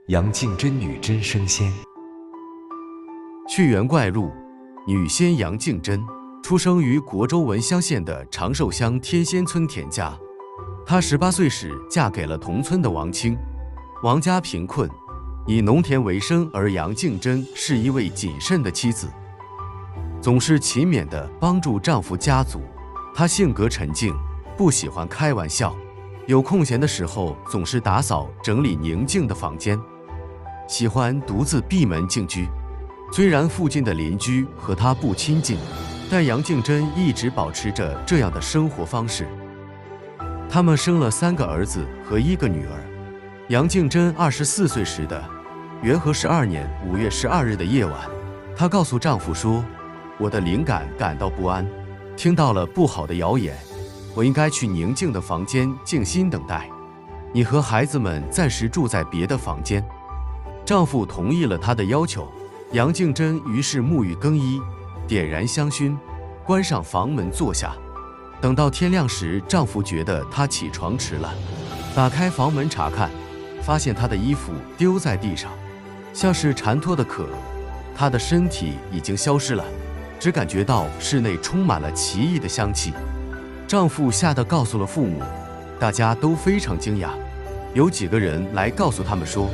杨敬真女真升仙。去元怪录，女仙杨敬真出生于国州文乡县的长寿乡天仙村田家。她18岁时嫁给了同村的王清，王家贫困，以农田为生，而杨敬真是一位谨慎的妻子，总是勤勉地帮助丈夫家族。她性格沉静，不喜欢开玩笑，有空闲的时候总是打扫整理宁静的房间，喜欢独自闭门静居。虽然附近的邻居和她不亲近，但杨敬真一直保持着这样的生活方式。他们生了3个儿子和1个女儿。杨敬真24岁时的元和12年5月12日的夜晚，她告诉丈夫说：“我的灵感感到不安，听到了不好的谣言，我应该去宁静的房间静心等待。你和孩子们暂时住在别的房间。”丈夫同意了她的要求。杨敬真于是沐浴更衣，点燃香薰，关上房门坐下。等到天亮时，丈夫觉得她起床迟了，打开房门查看，发现她的衣服丢在地上，像是缠脱的壳。她的身体已经消失了，只感觉到室内充满了奇异的香气。丈夫吓得告诉了父母，大家都非常惊讶。有几个人来告诉他们说，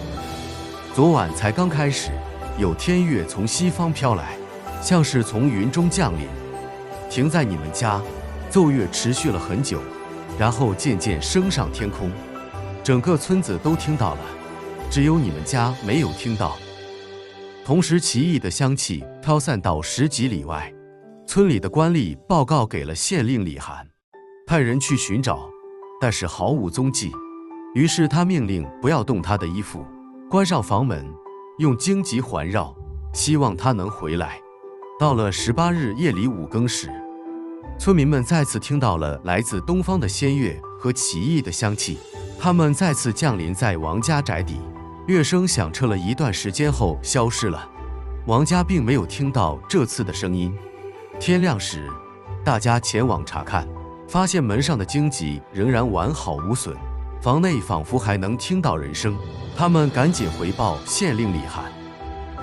昨晚才刚开始，有天月从西方飘来，像是从云中降临，停在你们家，奏乐持续了很久，然后渐渐升上天空，整个村子都听到了，只有你们家没有听到。同时奇异的香气飘散到10几里外，村里的官吏报告给了县令李涵，派人去寻找，但是毫无踪迹。于是他命令不要动他的衣服，关上房门，用荆棘环绕，希望他能回来。到了18日夜里5更时，村民们再次听到了来自东方的仙乐和奇异的香气，他们再次降临在王家宅邸。乐声响彻了一段时间后消失了，王家并没有听到这次的声音。天亮时，大家前往查看，发现门上的荆棘仍然完好无损，房内仿佛还能听到人声。他们赶紧回报县令李涵，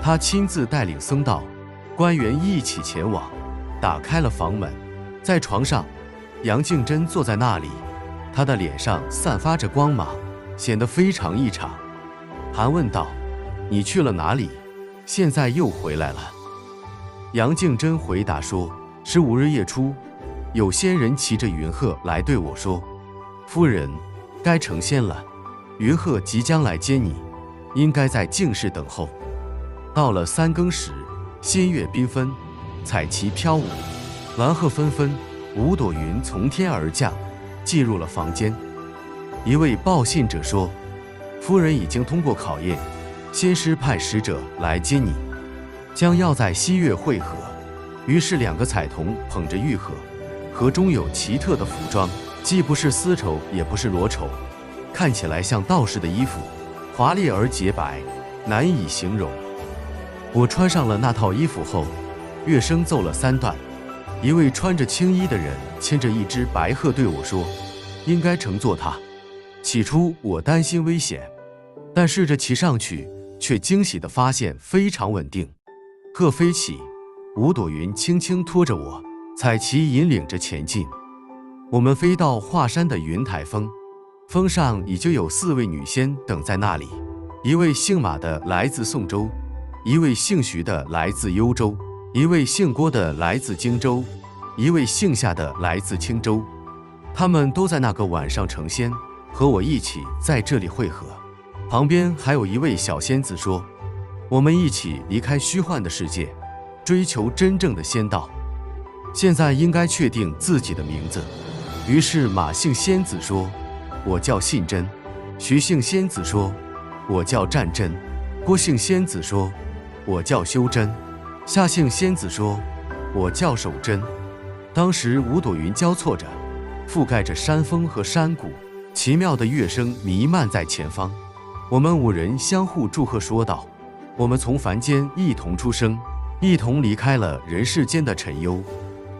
他亲自带领僧道、官员一起前往，打开了房门。在床上，杨敬真坐在那里，她的脸上散发着光芒，显得非常异常。韩问道：“你去了哪里？现在又回来了？”杨敬真回答说：“15日夜初，有仙人骑着云鹤来对我说，夫人，该成仙了，云鹤即将来接你，应该在净室等候。”到了3更时，仙乐缤纷，彩旗飘舞，鸾鹤纷纷，5朵云从天而降，进入了房间。一位报信者说：“夫人已经通过考验，仙师派使者来接你，将要在西岳会合。”于是2个彩童捧着玉盒，盒中有奇特的服装，既不是丝绸，也不是罗绸，看起来像道士的衣服，华丽而洁白，难以形容。我穿上了那套衣服后，乐声奏了3段，一位穿着青衣的人牵着一只白鹤对我说：“应该乘坐它。”起初我担心危险，但试着骑上去，却惊喜地发现非常稳定。鹤飞起，5朵云轻轻拖着我，彩旗引领着前进。我们飞到华山的云台峰，峰上已经有4位女仙等在那里，一位姓马的来自宋州，一位姓徐的来自幽州，一位姓郭的来自荆州，一位姓夏的来自青州。他们都在那个晚上成仙，和我一起在这里会合。旁边还有一位小仙子说：“我们一起离开虚幻的世界，追求真正的仙道。现在应该确定自己的名字。”于是马姓仙子说：“我叫信真。”徐姓仙子说：“我叫战真。”郭姓仙子说：“我叫修真。”夏姓仙子说：“我叫守真。”当时5朵云交错着，覆盖着山峰和山谷，奇妙的乐声弥漫在前方。我们5人相互祝贺说道：“我们从凡间一同出生，一同离开了人世间的尘忧。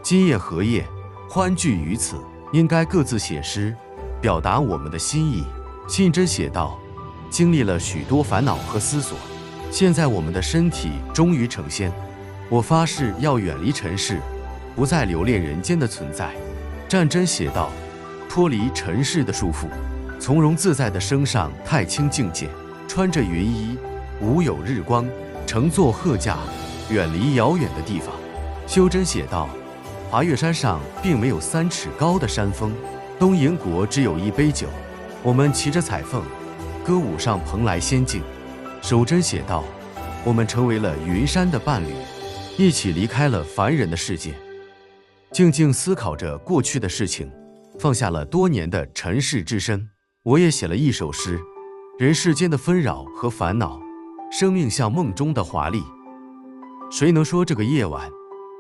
今夜何夜，欢聚于此，应该各自写诗，表达我们的心意。”信真写道：“经历了许多烦恼和思索，现在我们的身体终于成仙。我发誓要远离尘世，不再留恋人间的存在。战真写道：脱离尘世的束缚，从容自在地升上太清境界，穿着云衣，无有日光，乘坐鹤驾，远离遥远的地方。修真写道：华岳山上并没有3尺高的山峰，东瀛国只有一杯酒，我们骑着彩凤，歌舞上蓬莱仙境。守真写道：我们成为了云山的伴侣，一起离开了凡人的世界，静静思考着过去的事情，放下了多年的尘世之身。我也写了一首诗：人世间的纷扰和烦恼，生命像梦中的华丽。谁能说这个夜晚，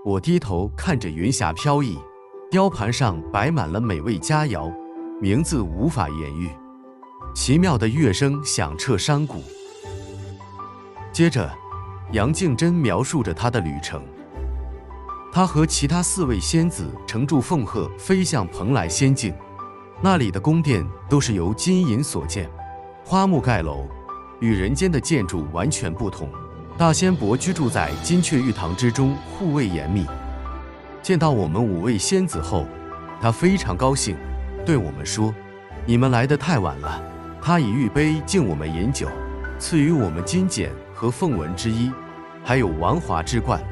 我低头看着云霞飘逸，雕盘上摆满了美味佳肴，名字无法言喻。奇妙的乐声响彻山谷。接着，杨敬真描述着他的旅程。他和其他4位仙子乘住凤鹤飞向蓬莱仙境，那里的宫殿都是由金银所建，花木盖楼，与人间的建筑完全不同。大仙伯居住在金阙玉堂之中，护卫严密。见到我们5位仙子后，他非常高兴，对我们说：你们来得太晚了。他以玉杯敬我们饮酒，赐予我们金简和凤纹之衣，还有王华之冠。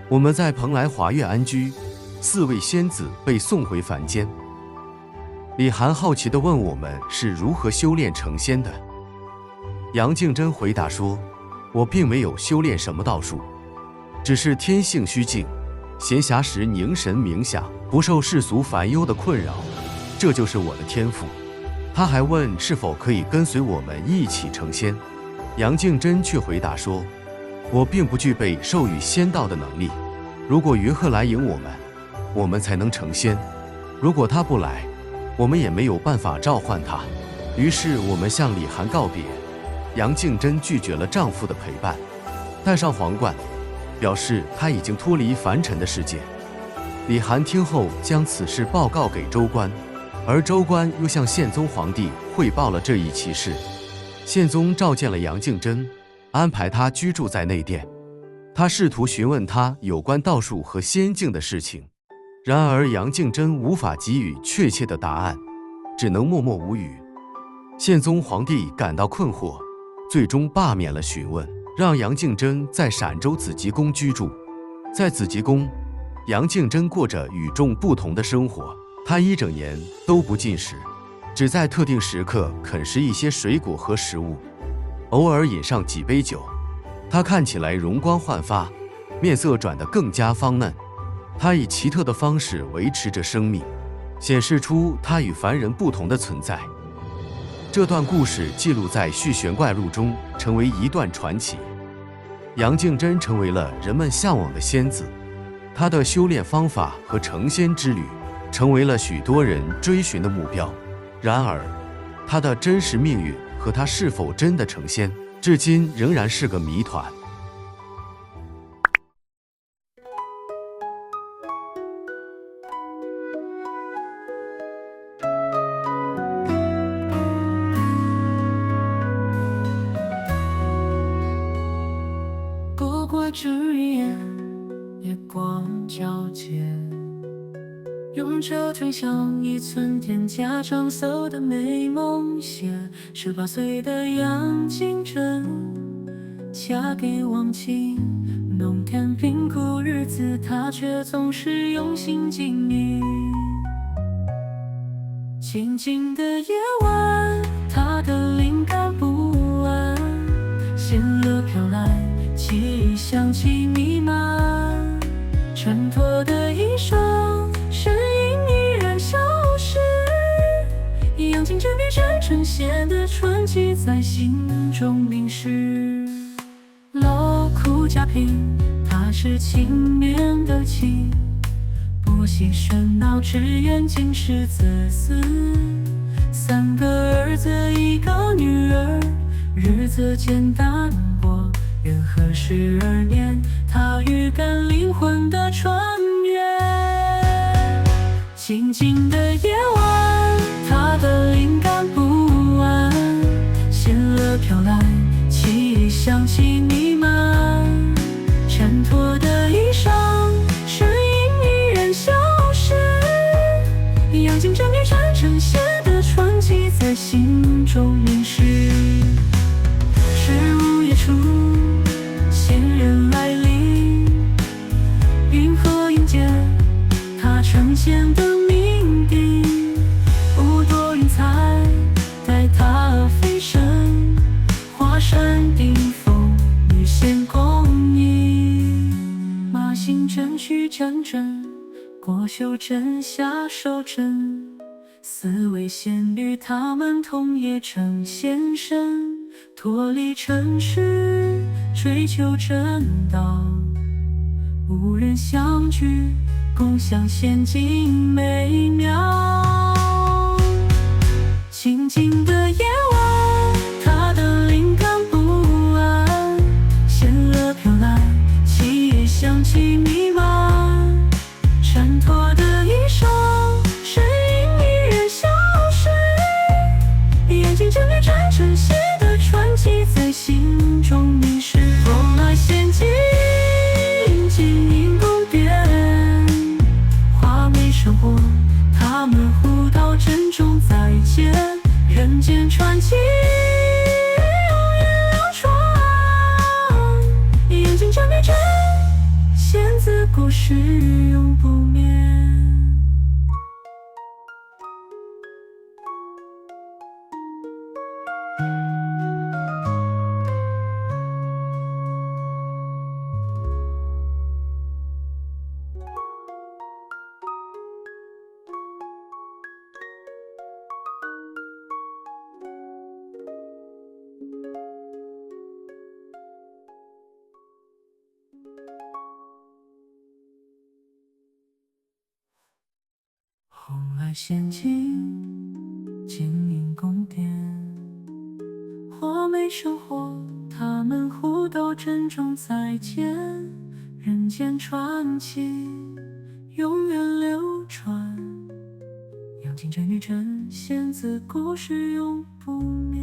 我们在蓬莱华岳安居，4位仙子被送回凡间。李涵好奇地问我们是如何修炼成仙的。杨敬真回答说：我并没有修炼什么道术，只是天性虚静，闲暇时凝神冥想，不受世俗烦忧的困扰，这就是我的天赋。他还问是否可以跟随我们一起成仙。杨敬真却回答说：我并不具备授予仙道的能力，如果云鹤来迎我们，我们才能成仙；如果他不来，我们也没有办法召唤他。于是我们向李涵告别。杨敬真拒绝了丈夫的陪伴，戴上皇冠，表示他已经脱离凡尘的世界。李涵听后将此事报告给州官，而州官又向宪宗皇帝汇报了这一奇事。宪宗召见了杨敬真，安排他居住在内殿。他试图询问他有关道术和仙境的事情，然而杨敬真无法给予确切的答案，只能默默无语。宪宗皇帝感到困惑，最终罢免了询问，让杨敬真在陕州紫极宫居住。在紫极宫，杨敬真过着与众不同的生活，他一整年都不进食，只在特定时刻啃食一些水果和食物，偶尔饮上几杯酒。他看起来容光焕发，面色转得更加芳嫩。他以奇特的方式维持着生命，显示出他与凡人不同的存在。这段故事记录在《续玄怪录》中，成为一段传奇。杨敬真成为了人们向往的仙子，她的修炼方法和成仙之旅成为了许多人追寻的目标。然而，她的真实命运和她是否真的成仙，至今仍然是个谜团。不过只眼，月光皎洁，用着推向一寸天价长色的美梦写。18岁的杨敬真嫁给王庆，农田贫苦日子，她却总是用心经营。静静的夜晚，她的灵感不安，仙乐飘来，记忆香气弥漫，衬托的一生，身影依然消失。杨敬真比真成仙的传奇在心中凝视。劳苦家贫，他是勤勉的勤，不惜喧闹，只愿今世子嗣。3个儿子1个女儿，日子简单过，愿何时而年，他预感灵魂的穿越。静静的夜晚，他的灵感不安，仙乐飘来，记忆香气弥漫。衬托的衣裳，身影依然消失。阳尽这女战成线的传奇，在心中凝视。是午夜处，仙人来临，云鹤迎接他成仙的命定。不多云彩带他飞升，华山顶峰与仙共饮。马行阵须战阵，过袖针下手针。四位仙女她们同夜成仙身，脱离尘世，追求正道。无人相聚，共享仙境美妙。静静的夜晚，他的灵感不安，仙乐飘来，七叶香气弥漫。衬托的衣裳，身影依然消失。眼睛这女战成仙的传奇，在心中凝视。风来仙境，金银宫殿，华美生活，他们互道珍重再见。人间传奇永远流传，眼睛这女真仙子故事永不灭。红来仙境，金银宫殿，华美生活，他们互道珍重再见。人间传奇永远流传，阳尽这女真仙子故事永不灭。